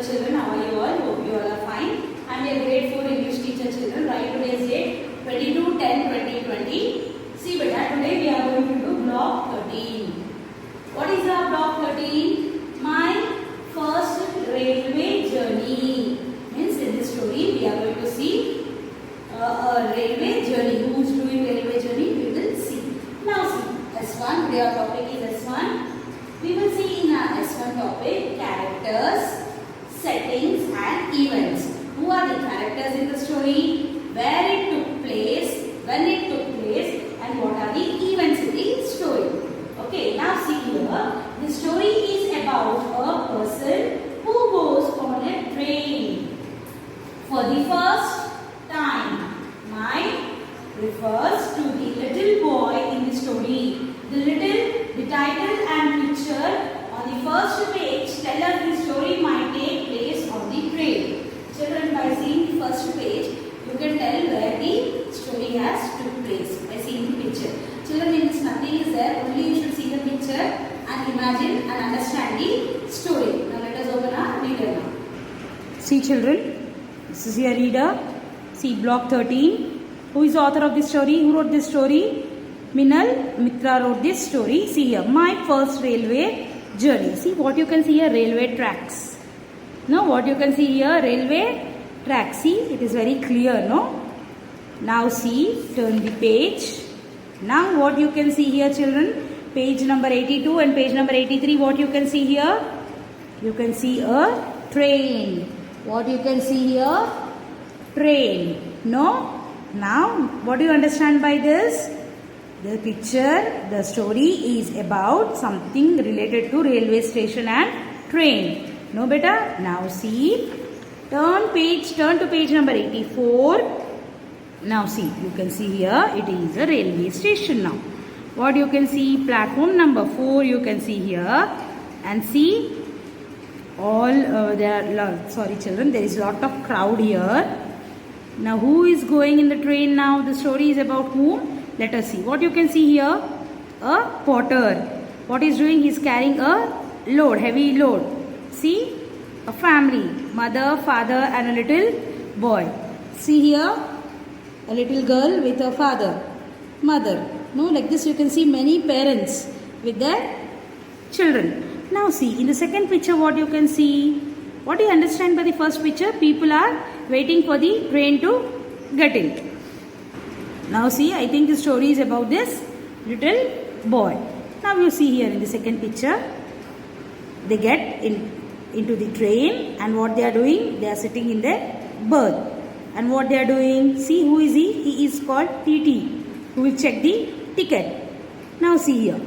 Hello children, how are you all? Hope you all are fine. I am your grade 4 English teacher children. Right, today's date 22/10/2020. See beta, today we are going to do block 13. What is our block 13? My first railway journey. Means in this story we are going to see a railway journey. Who is doing railway journey? We will see. Now see, S1, today our topic is S1. We will see in our S1 topic characters, settings and events. Who are the characters in the story? Where it took place, when it took place, and what are the events in the story. Okay, now see here. The story is about a person who goes on a train for the first time. My refers to the little boy in the story. The title and picture on the first page tell us the story might take place on the train. Children, by seeing the first page, you can tell where the story has took place by seeing the picture. Children, in this nothing is there, only you should see the picture and imagine and understand the story. Now let us open our reader now. See children, this is your reader. See block 13. Who is the author of this story? Who wrote this story? Minal Mitra wrote this story. See here, my first railway journey. See what you can see here, railway tracks. No, what you can see here, railway tracks. See, it is very clear, no? Now see, turn the page. Now what you can see here, children, page number 82 and page number 83, what you can see here? You can see a train. What you can see here? Train. No? Now, what do you understand by this? The picture, the story is about something related to railway station and train. No beta? Now see, turn to page number 84. Now see, you can see here it is a railway station now. What you can see, platform number 4 you can see here, and see all sorry children, there is a lot of crowd here. Now who is going in the train now? The story is about whom? Let us see. What you can see here? A porter. What he's doing? He's carrying a load, heavy load. See? A family. Mother, father and a little boy. See here? A little girl with a father. Mother. No, like this you can see many parents with their children. Now see, in the second picture what you can see? What do you understand by the first picture? People are waiting for the train to get in. Now see, I think the story is about this little boy. Now you see here in the second picture, they get into the train, and what they are doing? They are sitting in their berth. And what they are doing? See, who is he? He is called TT, who will check the ticket. Now see here,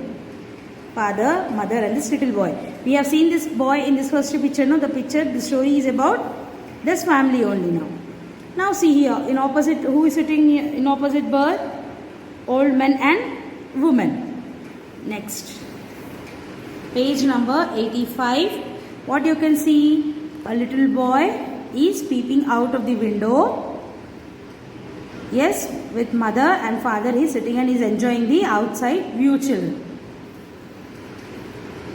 father, mother and this little boy. We have seen this boy in this first picture. No, the story is about this family only now. Now see here, in opposite, who is sitting in opposite berth? Old men and women. Next, page number 85. What you can see? A little boy is peeping out of the window. Yes, with mother and father he is sitting and is enjoying the outside view, children.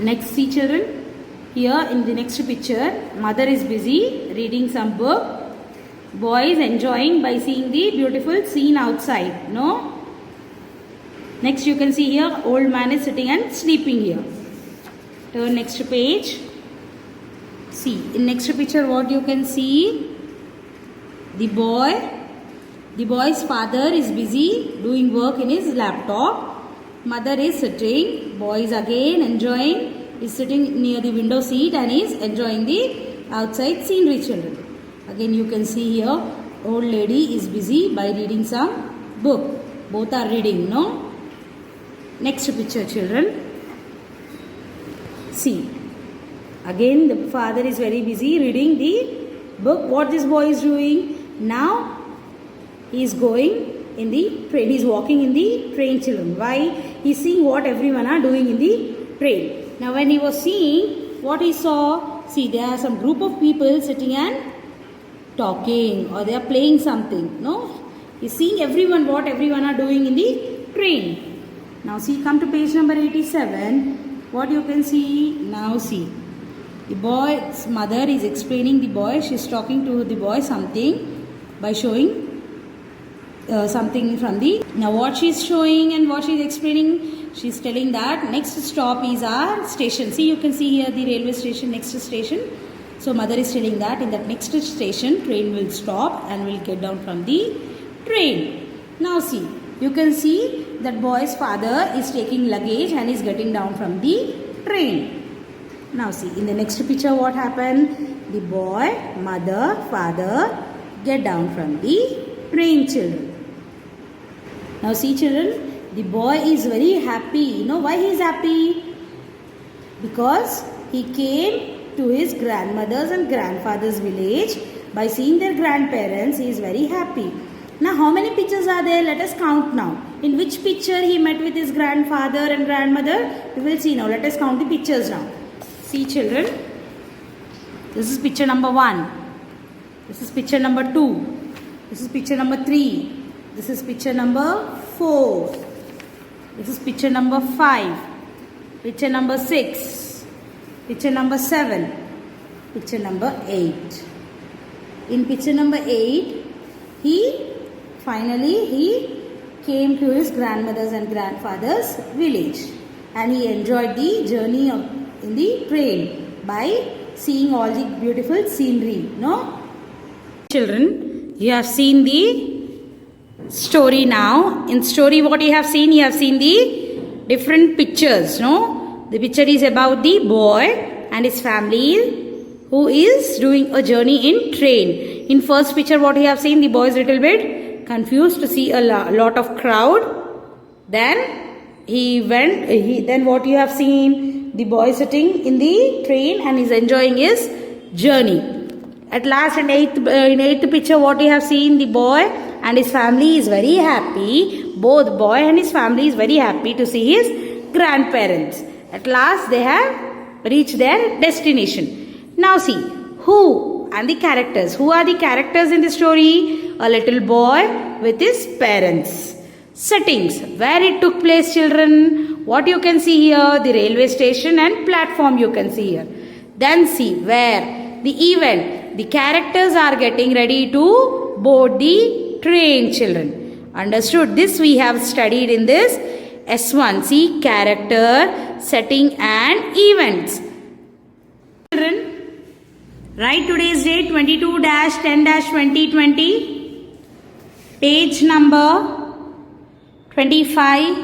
Next, see children, here in the next picture, mother is busy reading some book. Boy is enjoying by seeing the beautiful scene outside. No? Next you can see here, old man is sitting and sleeping here. Turn next page. See, in next picture what you can see? The boy's father is busy doing work in his laptop. Mother is sitting. Boy is again enjoying. Is sitting near the window seat and is enjoying the outside scenery, children. Again you can see here, old lady is busy by reading some book. Both are reading, no? Next picture, children. See, again the father is very busy reading the book. What this boy is doing? Now he is going in the train. He is walking in the train, children. Why? He is seeing what everyone are doing in the train. Now when he was seeing, what he saw? See, there are some group of people sitting and talking, or they are playing something. No, he's seeing everyone, what everyone are doing in the train. Now see, come to page number 87. What you can see? Now see, The boy's mother is explaining the boy. She is talking to the boy something by showing something from the. Now what she is showing and what she is explaining, she is telling that next stop is our station. See, you can see here the railway station, next station. So mother is telling that in that next station train will stop and will get down from the train. Now see, you can see that boy's father is taking luggage and is getting down from the train. Now see, in the next picture what happened? The boy, mother, father get down from the train, children. Now see children, the boy is very happy. You know why he is happy? Because he came to his grandmother's and grandfather's village. By seeing their grandparents, he is very happy. Now how many pictures are there? Let us count now. In which picture he met with his grandfather and grandmother? We will see now. Let us count the pictures now. See children, this is picture number 1. This is picture number 2. This is picture number 3. This is picture number 4. This is picture number 5. Picture number 6. Picture number 7. Picture number 8. In picture number 8, he came to his grandmother's and grandfather's village, and he enjoyed the journey in the train by seeing all the beautiful scenery. No? Children, you have seen the story now. In story what you have seen the different pictures. No? The picture is about the boy and his family who is doing a journey in train. In first picture what you have seen, the boy is little bit confused to see a lot of crowd. Then then what you have seen, the boy sitting in the train and is enjoying his journey. At last in eighth picture what you have seen, the boy and his family is very happy. Both boy and his family is very happy to see his grandparents. At last they have reached their destination. Now see, who and the characters. Who are the characters in the story? A little boy with his parents. Settings, where it took place, children. What you can see here, the railway station and platform you can see here. Then see where the event, the characters are getting ready to board the train, children. Understood? This we have studied in this S1. See, character, setting and events. Children, write today's date 22-10-2020. Page number 25,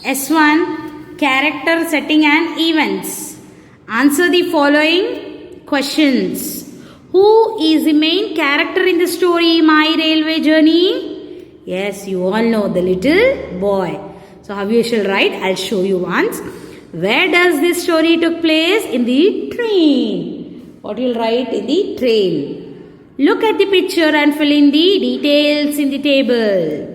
S1, character, setting and events. Answer the following questions. Who is the main character in the story My Railway Journey? Yes, you all know, the little boy. So how you shall write? I'll show you once. Where does this story took place? In the train. What you'll write? In the train. Look at the picture and fill in the details in the table.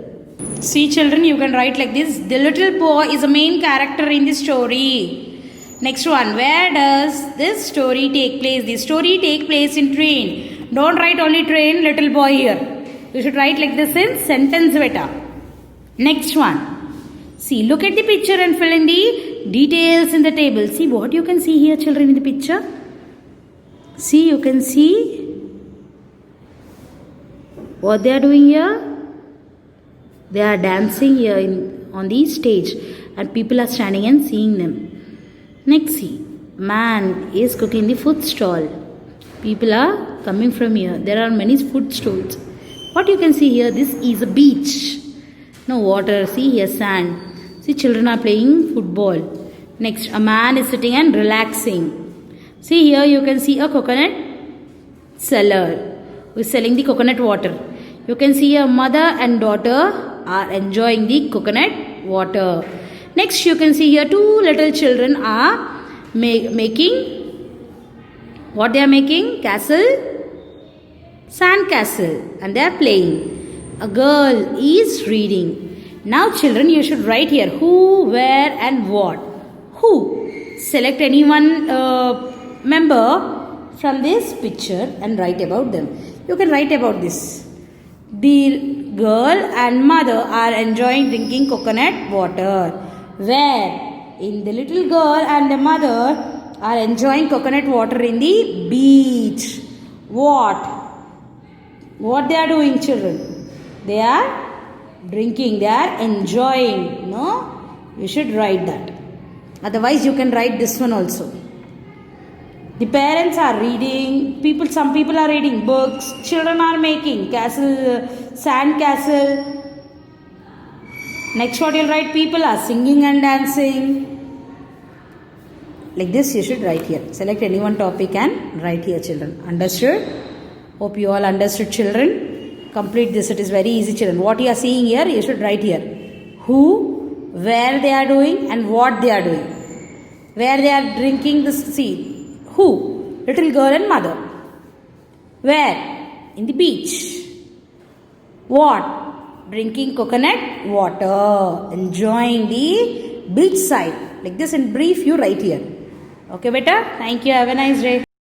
See children, you can write like this. The little boy is a main character in the story. Next one, where does this story take place? The story take place in train. Don't write only train, little boy here. You should write like this in sentence beta. Next one. See, look at the picture and fill in the details in the table. See what you can see here children in the picture. See, you can see what they are doing here. They are dancing here on the stage and people are standing and seeing them. Next see, man is cooking the food stall. People are coming from here. There are many food stalls. What you can see here, this is a beach. No water, see here sand. See children are playing football. Next, a man is sitting and relaxing. See here you can see a coconut seller who is selling the coconut water. You can see a mother and daughter are enjoying the coconut water. Next you can see here two little children are making, what they are making? Castle, sand castle, and they are playing. A girl is reading. Now children, you should write here who, where and what. Who? Select any one member from this picture and write about them. You can write about this. The girl and mother are enjoying drinking coconut water. Where? In the little girl and the mother are enjoying coconut water in the beach. What they are doing, children? They are drinking, they are enjoying. No, you should write that. Otherwise you can write this one also. The parents are reading, some people are reading books, children are making sand castle. Next what you'll write, people are singing and dancing. Like this you should write here. Select any one topic and write here, children. Understood? Hope you all understood, children. Complete this. It is very easy, children. What you are seeing here, you should write here. Who, where they are doing and what they are doing. Where they are drinking this, see. Who? Little girl and mother. Where? In the beach. What? Drinking coconut water. Enjoying the beach side. Like this in brief you write here. Okay beta? Thank you. Have a nice day.